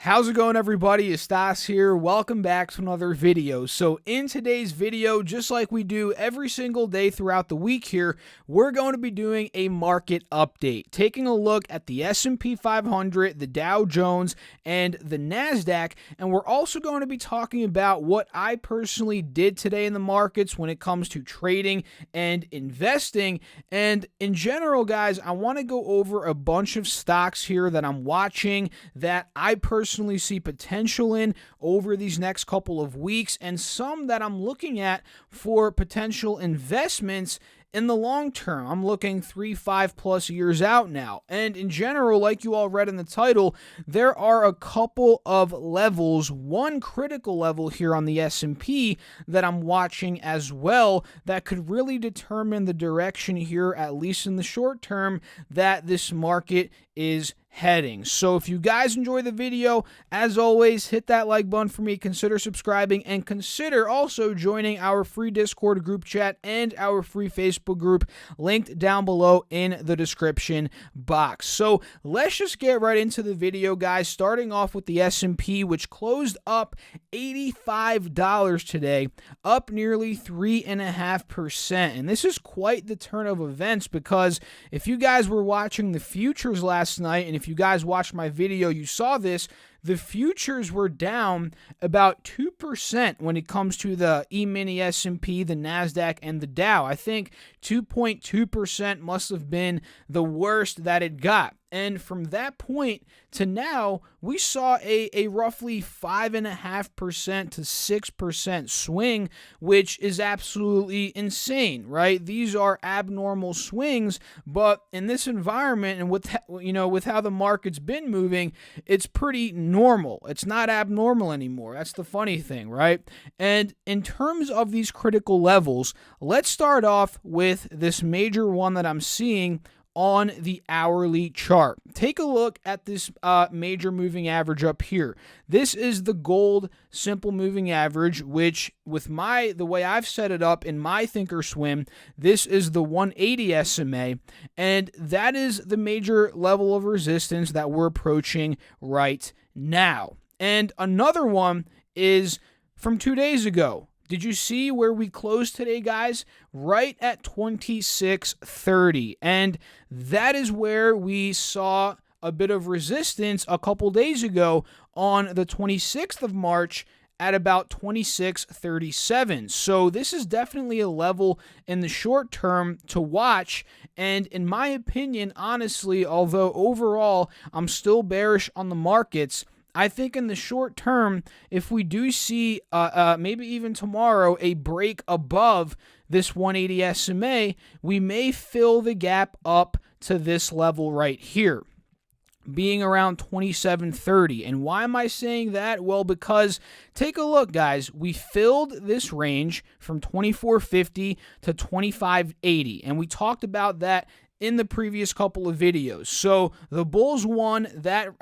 How's it going, everybody? It's Stas here. Welcome back to another video. So in today's video, just like we do every single day throughout the week here, we're going to be doing a market update, taking a look at the S&P 500, the Dow Jones, and the Nasdaq, and we're also going to be talking about what I personally did today in the markets when it comes to trading and investing. And in general, guys, I want to go over a bunch of stocks here that I'm watching that I personally see potential in over these next couple of weeks, and some that I'm looking at for potential investments in the long term. I'm looking 3, 5+ years out now. And in general, like you all read in the title, there are a couple of levels, one critical level here on the S&P that I'm watching as well that could really determine the direction here, at least in the short term, that this market is heading. So if you guys enjoy the video, as always, hit that like button for me, consider subscribing, and consider also joining our free Discord group chat and our free Facebook group linked down below in the description box. So let's just get right into the video, guys, starting off with the S&P, which closed up $85 today, up nearly 3.5%. And this is quite the turn of events, because if you guys were watching the futures last night, and if you guys watched my video, you saw this, the futures were down about 2% when it comes to the E-mini S&P, the Nasdaq, and the Dow. I think 2.2% must have been the worst that it got. And from that point to now, we saw a roughly 5.5% to 6% swing, which is absolutely insane, right? These are abnormal swings, but in this environment and with how the market's been moving, it's pretty normal. It's not abnormal anymore. That's the funny thing, right? And in terms of these critical levels, let's start off with this major one that I'm seeing on the hourly chart. Take a look at this major moving average up here. This is the gold simple moving average, which with the way I've set it up in my ThinkOrSwim, this is the 180 SMA, and that is the major level of resistance that we're approaching right now. And another one is from 2 days ago. Did you see where we closed today, guys? Right at 26.30. And that is where we saw a bit of resistance a couple days ago on the 26th of March at about 26.37. So this is definitely a level in the short term to watch. And in my opinion, honestly, although overall I'm still bearish on the markets, I think in the short term, if we do see maybe even tomorrow a break above this 180 SMA, we may fill the gap up to this level right here, being around 27.30. And why am I saying that? Well, because take a look, guys. We filled this range from 24.50 to 25.80, and we talked about that in the previous couple of videos. So the bulls won that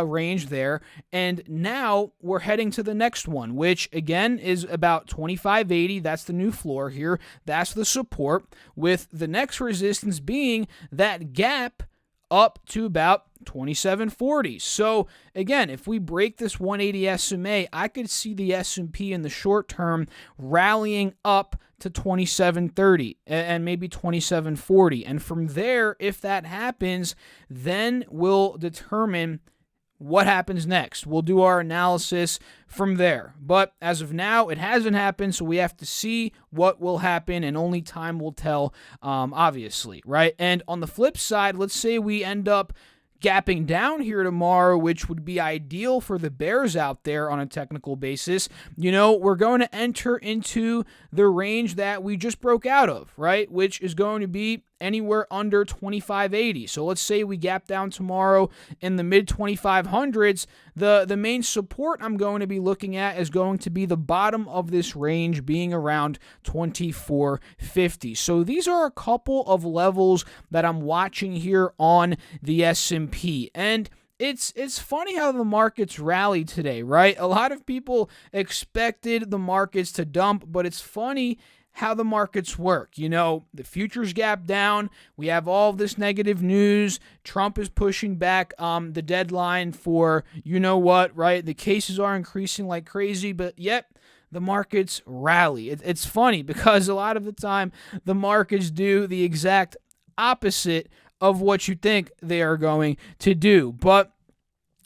range there, and now we're heading to the next one, which again is about 25.80. That's the new floor here. That's the support, with the next resistance being that gap up to about 27.40. So again, if we break this 180 SMA, I could see the S&P in the short term rallying up to 27.30 and maybe 27.40. And from there, if that happens, then we'll determine what happens next. We'll do our analysis from there. But as of now, it hasn't happened, so we have to see what will happen, and only time will tell, obviously, right? And on the flip side, let's say we end up gapping down here tomorrow, which would be ideal for the bears out there on a technical basis. We're going to enter into the range that we just broke out of, right? Which is going to be anywhere under 25.80. So let's say we gap down tomorrow in the mid 2500s. The main support I'm going to be looking at is going to be the bottom of this range, being around 24.50. So these are a couple of levels that I'm watching here on the S&P. And it's funny how the markets rallied today, right? A lot of people expected the markets to dump, but it's funny how the markets work. You know, the futures gap down. We have all of this negative news. Trump is pushing back the deadline for you know what, right? The cases are increasing like crazy, but yet the markets rally. It's funny because a lot of the time the markets do the exact opposite of what you think they are going to do. But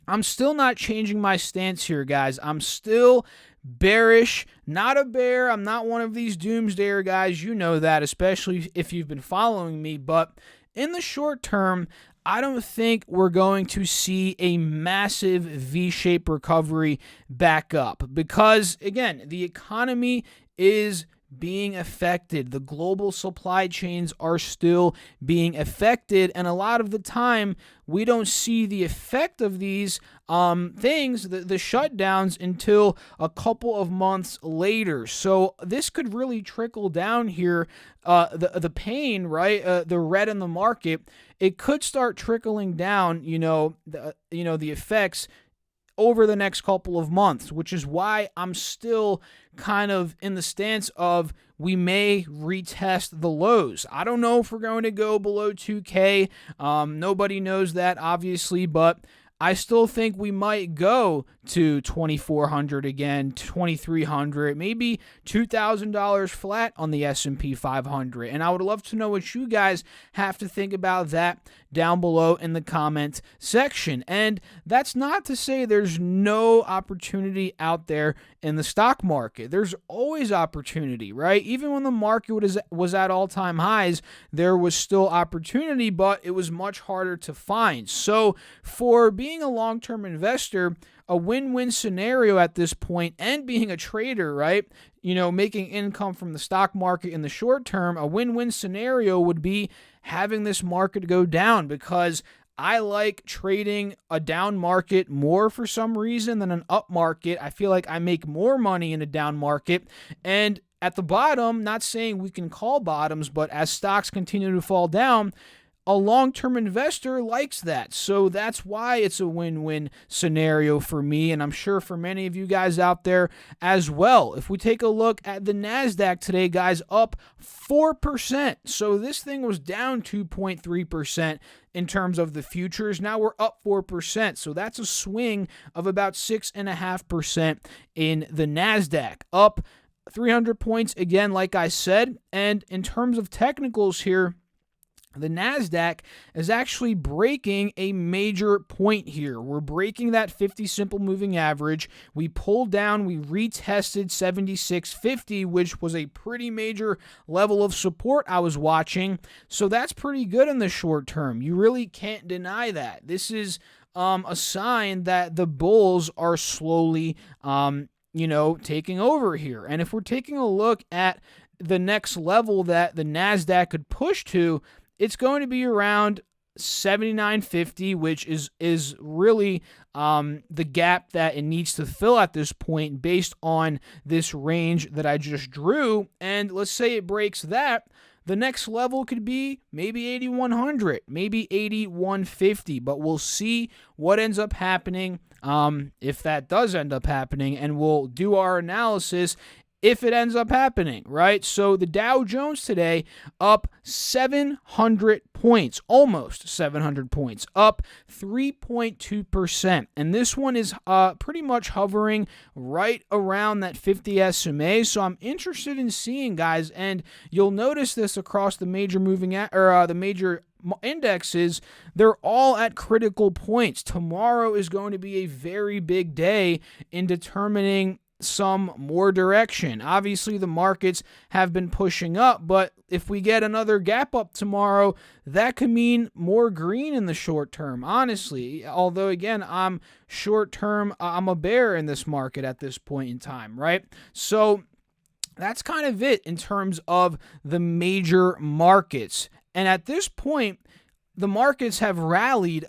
I'm still not changing my stance here, guys. I'm still bearish, not a bear. I'm not one of these doomsdayer guys. You know that, especially if you've been following me. But in the short term, I don't think we're going to see a massive V-shaped recovery back up because, again, the economy is being affected. The global supply chains are still being affected, and a lot of the time we don't see the effect of these things, the shutdowns, until a couple of months later. So this could really trickle down here. The pain, right? The red in the market, it could start trickling down. The effects over the next couple of months, which is why I'm still kind of in the stance of we may retest the lows. I don't know if we're going to go below 2K. Nobody knows that, obviously, but I still think we might go to 2,400 again, 2,300, maybe $2,000 flat on the S&P 500. And I would love to know what you guys have to think about that down below in the comment section. And that's not to say there's no opportunity out there in the stock market. There's always opportunity, right? Even when the market was at all-time highs, there was still opportunity, but it was much harder to find. So for being a long-term investor, a win-win scenario at this point, and being a trader, right? Making income from the stock market in the short term, a win-win scenario would be having this market go down, because I like trading a down market more for some reason than an up market. I feel like I make more money in a down market. And at the bottom, not saying we can call bottoms, but as stocks continue to fall down, a long-term investor likes that. So that's why it's a win-win scenario for me, and I'm sure for many of you guys out there as well. If we take a look at the Nasdaq today, guys, up 4%. So this thing was down 2.3% in terms of the futures. Now we're up 4%. So that's a swing of about 6.5% in the Nasdaq. Up 300 points again, like I said. And in terms of technicals here, the Nasdaq is actually breaking a major point here. We're breaking that 50 simple moving average. We pulled down, we retested 76.50, which was a pretty major level of support I was watching. So that's pretty good in the short term. You really can't deny that. This is a sign that the bulls are slowly taking over here. And if we're taking a look at the next level that the Nasdaq could push to, it's going to be around 79.50, which is really the gap that it needs to fill at this point based on this range that I just drew. And let's say it breaks that, the next level could be maybe 8,100, maybe 8,150, but we'll see what ends up happening if that does end up happening, and we'll do our analysis if it ends up happening, right? So the Dow Jones today up 700 points, almost 700 points, up 3.2%. And this one is pretty much hovering right around that 50 SMA. So I'm interested in seeing, guys, and you'll notice this across the major the major indexes, they're all at critical points. Tomorrow is going to be a very big day in determining some more direction. Obviously, the markets have been pushing up, but if we get another gap up tomorrow, that could mean more green in the short term, honestly. Although, again, I'm short term, I'm a bear in this market at this point in time, right? So that's kind of it in terms of the major markets. And at this point, the markets have rallied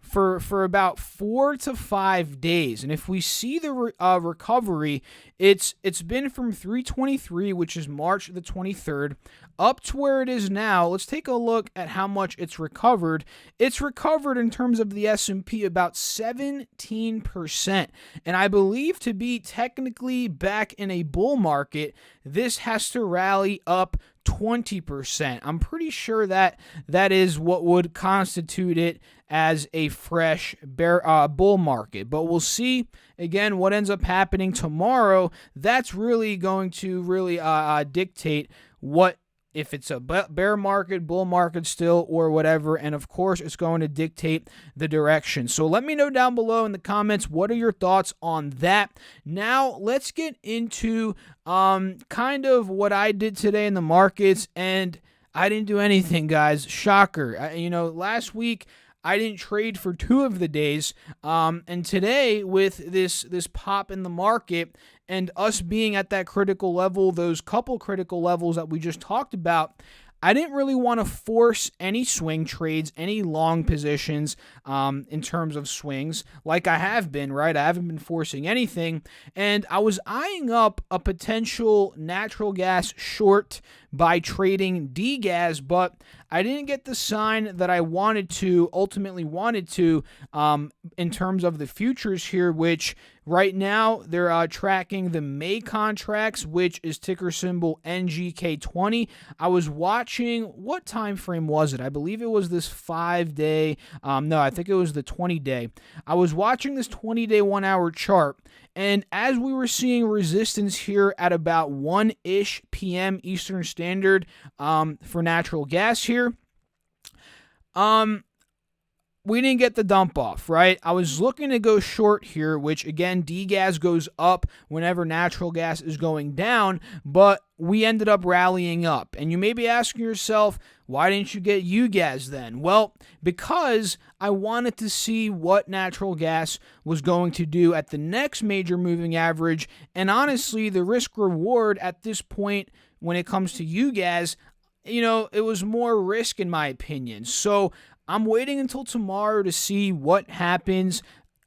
for about 4 to 5 days. And if we see the recovery, it's been from 323, which is March the 23rd, up to where it is now, let's take a look at how much it's recovered. It's recovered in terms of the S&P about 17%. And I believe to be technically back in a bull market, this has to rally up 20%. I'm pretty sure that is what would constitute it as a fresh bull market. But we'll see, again, what ends up happening tomorrow. That's really going to dictate what, if it's a bear market, bull market still, or whatever. And of course, it's going to dictate the direction. So let me know down below in the comments, what are your thoughts on that? Now, let's get into kind of what I did today in the markets. And I didn't do anything, guys. Shocker. Last week, I didn't trade for 2 of the days. And today, with this pop in the market, and us being at that critical level, those couple critical levels that we just talked about, I didn't really want to force any swing trades, any long positions in terms of swings like I have been, right? I haven't been forcing anything. And I was eyeing up a potential natural gas short by trading degas, but I didn't get the sign that I ultimately wanted to, in terms of the futures here, which right now they're tracking the May contracts, which is ticker symbol NGK20. I was watching, what time frame was it? I believe it was this 5-day. No, I think it was the 20-day. I was watching this 20-day 1-hour chart. And as we were seeing resistance here at about 1-ish p.m. Eastern Standard for natural gas here, we didn't get the dump off, right? I was looking to go short here, which again, degas goes up whenever natural gas is going down, but we ended up rallying up. And you may be asking yourself, why didn't you get UGAS then? Well, because I wanted to see what natural gas was going to do at the next major moving average. And honestly, the risk reward at this point when it comes to UGAS, it was more risk in my opinion. So I'm waiting until tomorrow to see what happens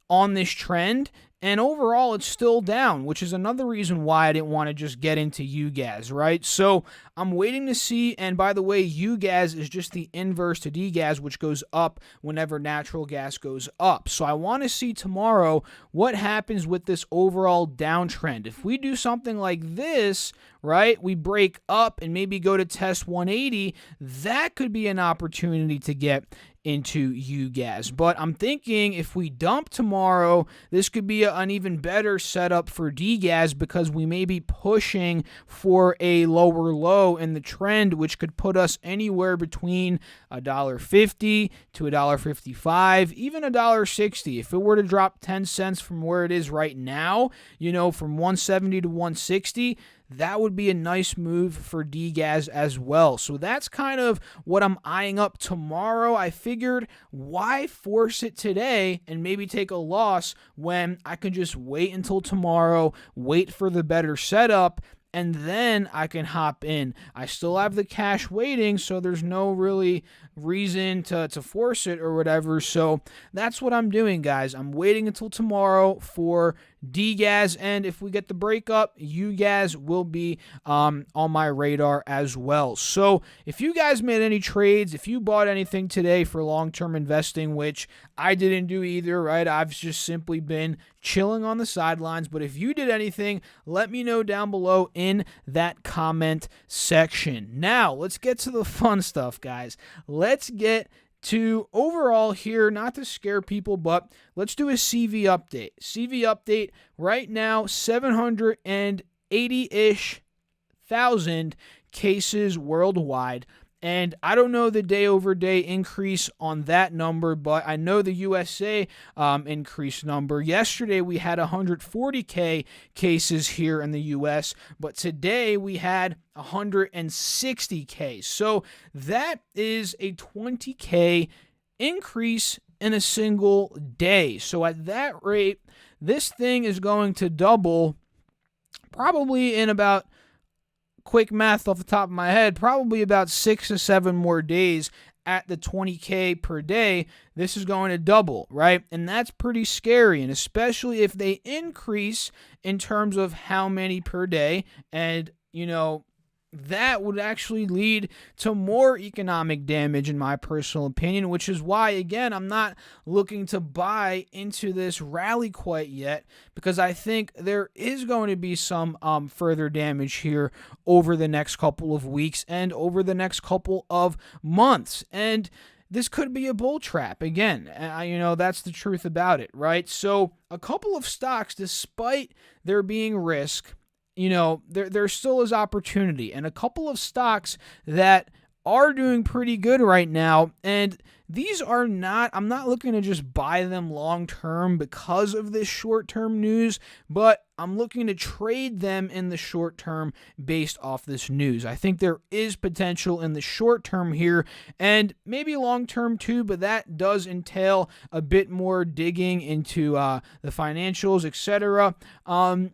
on this trend. And overall, it's still down, which is another reason why I didn't want to just get into UGAS, right? So I'm waiting to see, and by the way, UGAS is just the inverse to DGAS, which goes up whenever natural gas goes up. So I want to see tomorrow what happens with this overall downtrend. If we do something like this, right, we break up and maybe go to test 180, that could be an opportunity to get into UGAS. But I'm thinking if we dump tomorrow, this could be an even better setup for DGAS because we may be pushing for a lower low in the trend, which could put us anywhere between $1.50 to $1.55, even $1.60. If it were to drop 10 cents from where it is right now, from 170 to 160, that would be a nice move for DGAS as well. So that's kind of what I'm eyeing up tomorrow. I figured, why force it today and maybe take a loss when I can just wait until tomorrow, wait for the better setup, and then I can hop in. I still have the cash waiting, so there's no really reason to force it or whatever. So that's what I'm doing, guys. I'm waiting until tomorrow for DGAS, and if we get the breakup, UGAS will be on my radar as well. So if you guys made any trades, if you bought anything today for long-term investing, which I didn't do either, right? I've just simply been chilling on the sidelines. But if you did anything, let me know down below in that comment section. Now, let's get to the fun stuff, guys. Let's get to overall here, not to scare people, but let's do a CV update. CV update right now, 780-ish thousand cases worldwide. And I don't know the day-over-day increase on that number, but I know the USA increased number. Yesterday, we had 140K cases here in the U.S., but today we had 160K. So that is a 20K increase in a single day. So at that rate, this thing is going to double probably in about, quick math off the top of my head, probably about 6 to 7 more days at the 20K per day. This is going to double, right? And that's pretty scary, and especially if they increase in terms of how many per day. And, that would actually lead to more economic damage, in my personal opinion, which is why, again, I'm not looking to buy into this rally quite yet, because I think there is going to be some further damage here over the next couple of weeks and over the next couple of months. And this could be a bull trap. Again, that's the truth about it, right? So a couple of stocks, despite there being risk, there still is opportunity, and a couple of stocks that are doing pretty good right now. And these are not, I'm not looking to just buy them long term because of this short term news, but I'm looking to trade them in the short term based off this news. I think there is potential in the short term here, and maybe long term too, but that does entail a bit more digging into the financials, etc.,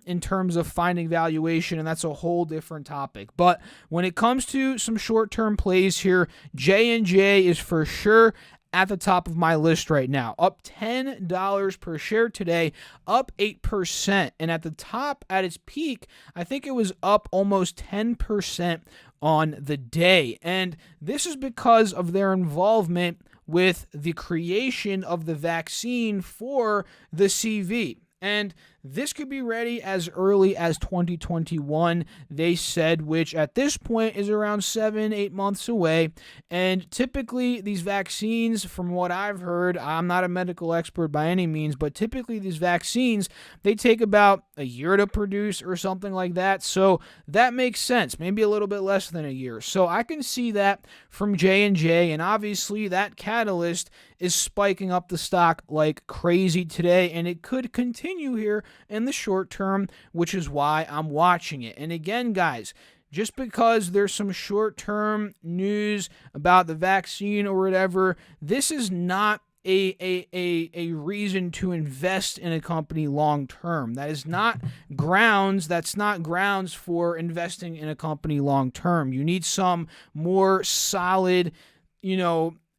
in terms of finding valuation, and that's a whole different topic. But when it comes to some short term plays here, J&J is for sure at the top of my list right now, up $10 per share today, up 8%. And at the top, at its peak, I think it was up almost 10% on the day. And this is because of their involvement with the creation of the vaccine for the CV. And this could be ready as early as 2021, they said, which at this point is around 7-8 months away. And typically these vaccines, from what I've heard, I'm not a medical expert by any means, but typically these vaccines, they take about a year to produce or something like that. So that makes sense, maybe a little bit less than a year. So I can see that from J&J, and obviously that catalyst is spiking up the stock like crazy today, and it could continue here in the short term, which is why I'm watching it. And again, guys, just because there's some short-term news about the vaccine or whatever, this is not a reason to invest in a company long term. That is not grounds. That's not grounds for investing in a company long term. You need some more solid,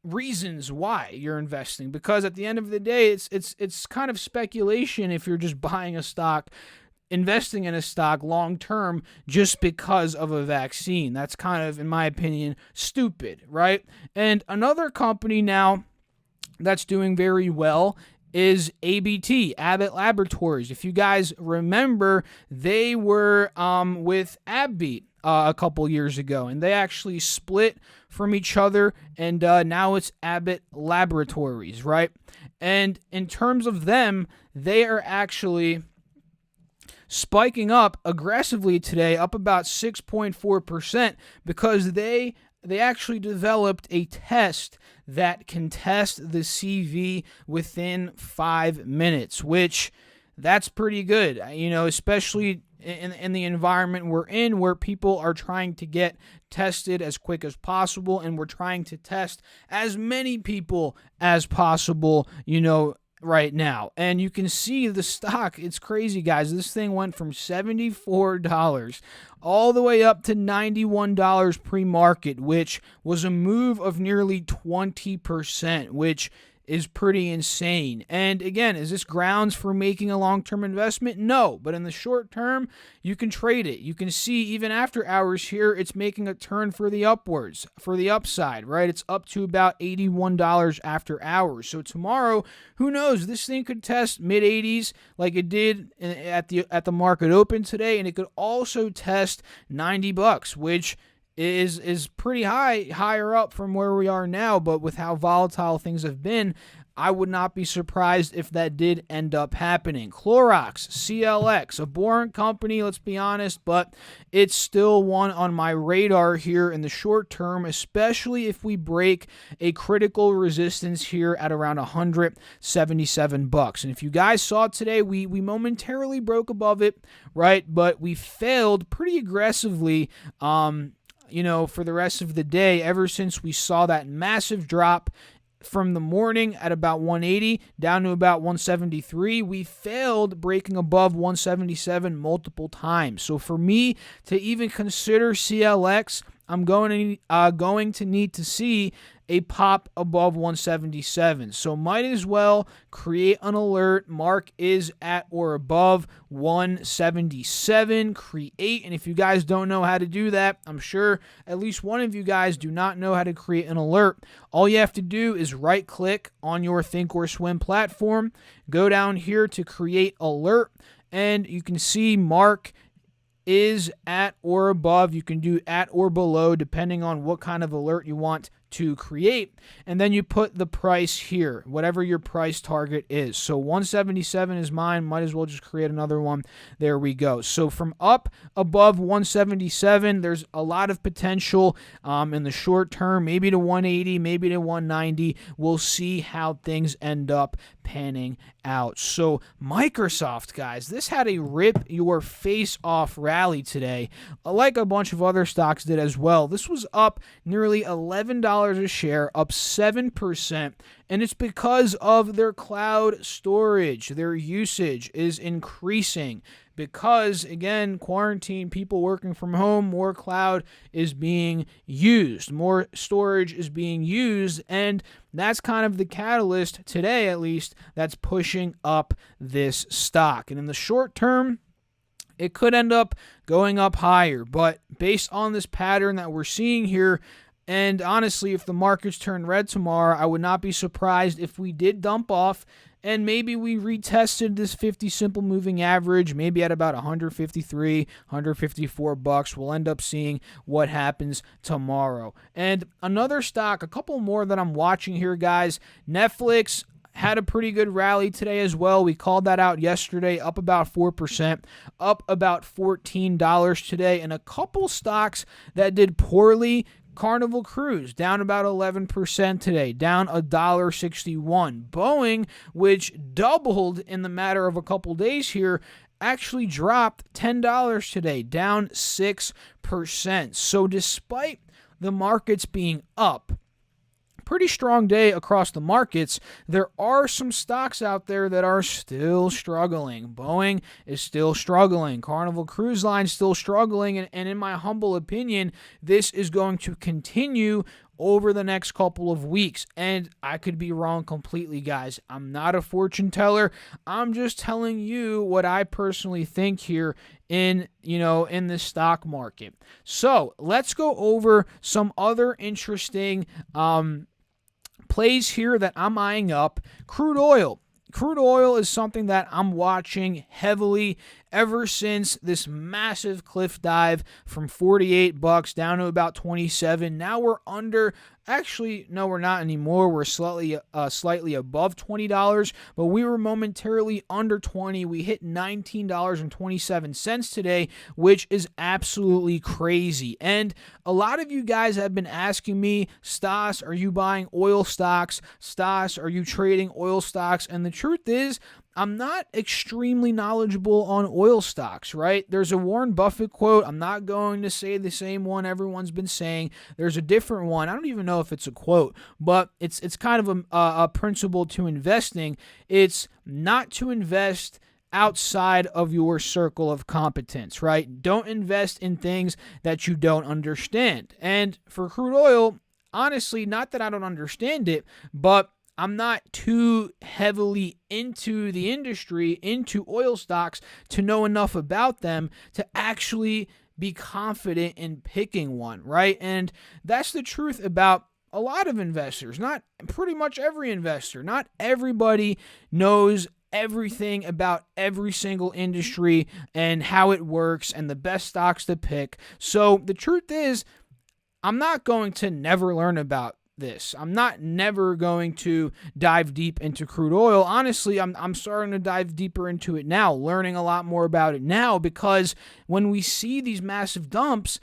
reasons why you're investing, because at the end of the day, it's kind of speculation if you're just buying a stock, investing in a stock long term just because of a vaccine. That's kind of, in my opinion, stupid, right? And another company now that's doing very well is ABT, Abbott Laboratories. If you guys remember, they were with AbbVie a couple years ago, and they actually split from each other, and now it's Abbott Laboratories, right? And in terms of them, they are actually spiking up aggressively today, up about 6.4%, because they actually developed a test that can test the CV within 5 minutes, which that's pretty good, especially in the environment we're in, where people are trying to get tested as quick as possible, and we're trying to test as many people as possible, right now. And you can see the stock, it's crazy, guys. This thing went from $74 all the way up to $91 pre-market, which was a move of nearly 20%, which is pretty insane. And again, is this grounds for making a long-term investment? No, but in the short term, you can trade it. You can see even after hours here, it's making a turn for the upwards, for the upside, right? It's up to about $81 after hours. So tomorrow, who knows? This thing could test mid-80s like it did at the market open today, and it could also test $90, which is pretty higher up from where we are now. But with how volatile things have been, I would not be surprised if that did end up happening. Clorox, CLX, a boring company, let's be honest, but it's still one on my radar here in the short term, especially if we break a critical resistance here at around $177. And if you guys saw today, we momentarily broke above it, right? But we failed pretty aggressively, for the rest of the day, ever since we saw that massive drop from the morning at about 180 down to about 173. We failed breaking above 177 multiple times. So for me to even consider CLX, I'm going to need to see a pop above 177. So might as well create an alert. Mark is at or above 177. Create. And if you guys don't know how to do that, I'm sure at least one of you guys do not know how to create an alert. All you have to do is right click on your ThinkOrSwim platform, go down here to create alert, and you can see Mark is at or above. You can do at or below depending on what kind of alert you want to create, and then you put the price here, whatever your price target is. So 177 is mine. Might as well just create another one. There we go. So from up above 177, there's a lot of potential in the short term, maybe to 180, maybe to 190. We'll see how things end up panning out. So Microsoft, guys, this had a rip your face off rally today, like a bunch of other stocks did as well. This was up nearly $11 a share, up 7%, and it's because of their cloud storage. Their usage is increasing because, again, quarantine, people working from home, more cloud is being used, more storage is being used, and that's kind of the catalyst today, at least, that's pushing up this stock. And in the short term, it could end up going up higher, but based on this pattern that we're seeing here, and honestly, if the markets turn red tomorrow, I would not be surprised if we did dump off and maybe we retested this 50 simple moving average, maybe at about 153, 154 bucks. We'll end up seeing what happens tomorrow. And another stock, a couple more that I'm watching here, guys. Netflix had a pretty good rally today as well. We called that out yesterday, up about 4%, up about $14 today. And a couple stocks that did poorly. Carnival Cruise down about 11% today, down $1.61. Boeing, which doubled in the matter of a couple days here, actually dropped $10 today, down 6%. So despite the markets being up, pretty strong day across the markets, there are some stocks out there that are still struggling. Boeing is still struggling. Carnival Cruise Line still struggling. And in my humble opinion, this is going to continue over the next couple of weeks. And I could be wrong completely, guys. I'm not a fortune teller. I'm just telling you what I personally think here in the stock market. So let's go over some other interesting plays here that I'm eyeing up. Crude oil. Crude oil is something that I'm watching heavily ever since this massive cliff dive from 48 bucks down to about 27. Now we're under, actually, no, we're not anymore. We're slightly above $20, but we were momentarily under 20. We hit $19.27 today, which is absolutely crazy. And a lot of you guys have been asking me, Stas, are you buying oil stocks? Stas, are you trading oil stocks? And the truth is, I'm not extremely knowledgeable on oil stocks, right? There's a Warren Buffett quote. I'm not going to say the same one everyone's been saying. There's a different one. I don't even know if it's a quote, but it's kind of a principle to investing. It's not to invest outside of your circle of competence, right? Don't invest in things that you don't understand. And for crude oil, honestly, not that I don't understand it, but I'm not too heavily into the industry, into oil stocks, to know enough about them to actually be confident in picking one, right? And that's the truth about a lot of investors, not pretty much every investor. Not everybody knows everything about every single industry and how it works and the best stocks to pick. So the truth is, I'm not going to never learn about this. I'm not never going to dive deep into crude oil. Honestly, I'm starting to dive deeper into it now, learning a lot more about it now, because when we see these massive dumps,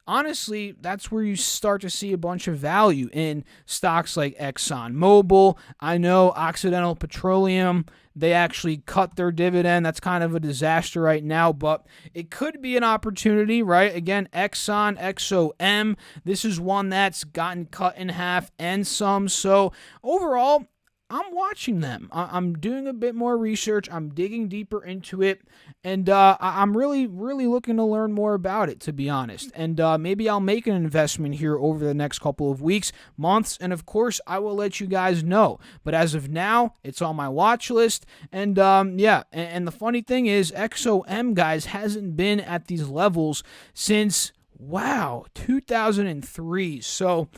honestly, that's where you start to see a bunch of value in stocks like ExxonMobil. I know Occidental Petroleum, they actually cut their dividend. That's kind of a disaster right now, but it could be an opportunity, right? Again, XOM, this is one that's gotten cut in half and some. So overall, I'm watching them. I'm doing a bit more research. I'm digging deeper into it, and I'm really, really looking to learn more about it, to be honest. And maybe I'll make an investment here over the next couple of weeks, months, and of course, I will let you guys know. But as of now, it's on my watch list. And yeah, and the funny thing is, XOM, guys, hasn't been at these levels since, wow, 2003. So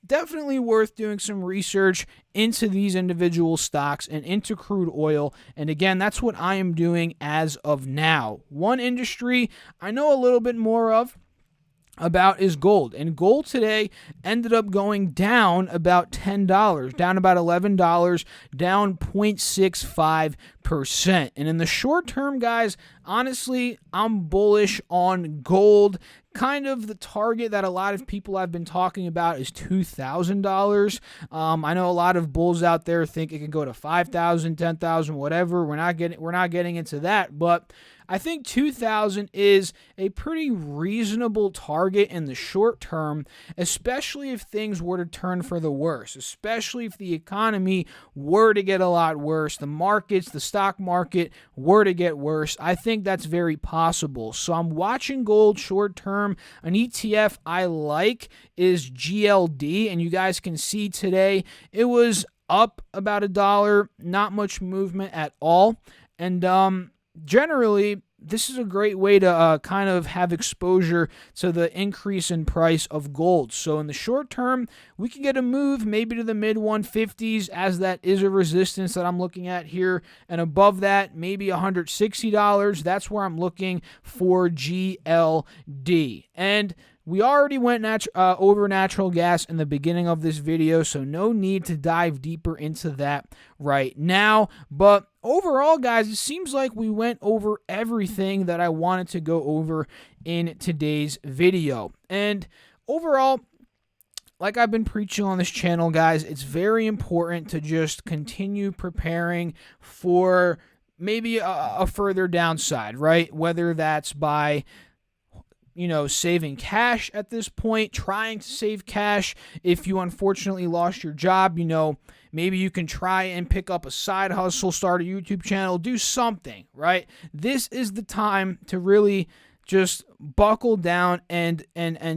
definitely worth doing some research into these individual stocks and into crude oil. And again, that's what I am doing as of now. One industry I know a little bit more about is gold. And gold today ended up going down about $10, down about $11, down 0.65%. And in the short term, guys, honestly, I'm bullish on gold. Kind of the target that a lot of people have been talking about is $2,000. I know a lot of bulls out there think it can go to $5,000, $10,000, whatever. We're not getting into that, but I think 2,000 is a pretty reasonable target in the short term, especially if things were to turn for the worse, especially if the economy were to get a lot worse, the markets, the stock market were to get worse. I think that's very possible. So I'm watching gold short term. An ETF I like is GLD, and you guys can see today it was up about $1, not much movement at all. And generally, this is a great way to kind of have exposure to the increase in price of gold. So in the short term, we can get a move maybe to the mid 150s, as that is a resistance that I'm looking at here. And above that, maybe $160. That's where I'm looking for GLD. And we already went over natural gas in the beginning of this video, so no need to dive deeper into that right now. But overall, guys, it seems like we went over everything that I wanted to go over in today's video. And overall, like I've been preaching on this channel, guys, it's very important to just continue preparing for maybe a further downside, right? Whether that's by saving cash at this point, trying to save cash. If you unfortunately lost your job, maybe you can try and pick up a side hustle, start a YouTube channel, do something, right? This is the time to really just buckle down and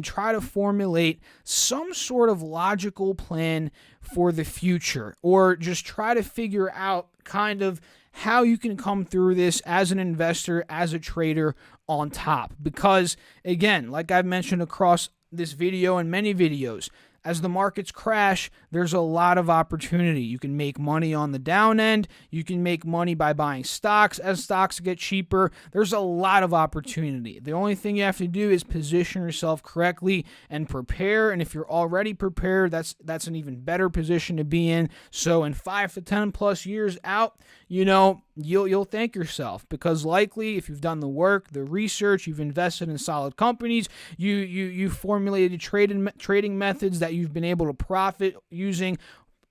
try to formulate some sort of logical plan for the future, or just try to figure out kind of how you can come through this as an investor, as a trader on top. Because again, like I've mentioned across this video and many videos, as the markets crash, there's a lot of opportunity. You can make money on the down end. You can make money by buying stocks as stocks get cheaper. There's a lot of opportunity. The only thing you have to do is position yourself correctly and prepare. And if you're already prepared, that's an even better position to be in. So in 5 to 10 plus years out, you'll thank yourself, because likely if you've done the work, the research, you've invested in solid companies, you formulated trading methods that you've been able to profit using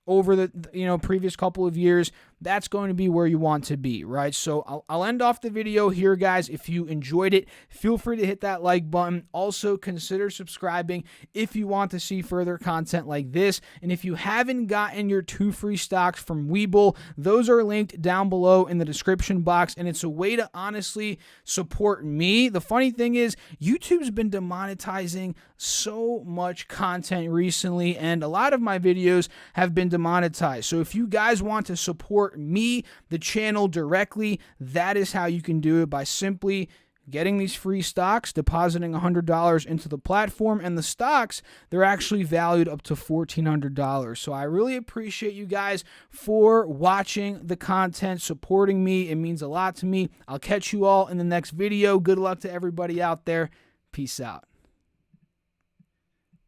over the previous couple of years, that's going to be where you want to be, right? So I'll end off the video here, guys. If you enjoyed it, feel free to hit that like button. Also, consider subscribing if you want to see further content like this. And if you haven't gotten your 2 free stocks from Webull, those are linked down below in the description box. And it's a way to honestly support me. The funny thing is, YouTube's been demonetizing so much content recently, and a lot of my videos have been demonetized. So if you guys want to support me, the channel, directly, that is how you can do it, by simply getting these free stocks, depositing $100 into the platform, and the stocks, they're actually valued up to $1,400. So I really appreciate you guys for watching the content, supporting me. It means a lot to me. I'll catch you all in the next video. Good luck to everybody out there. Peace out.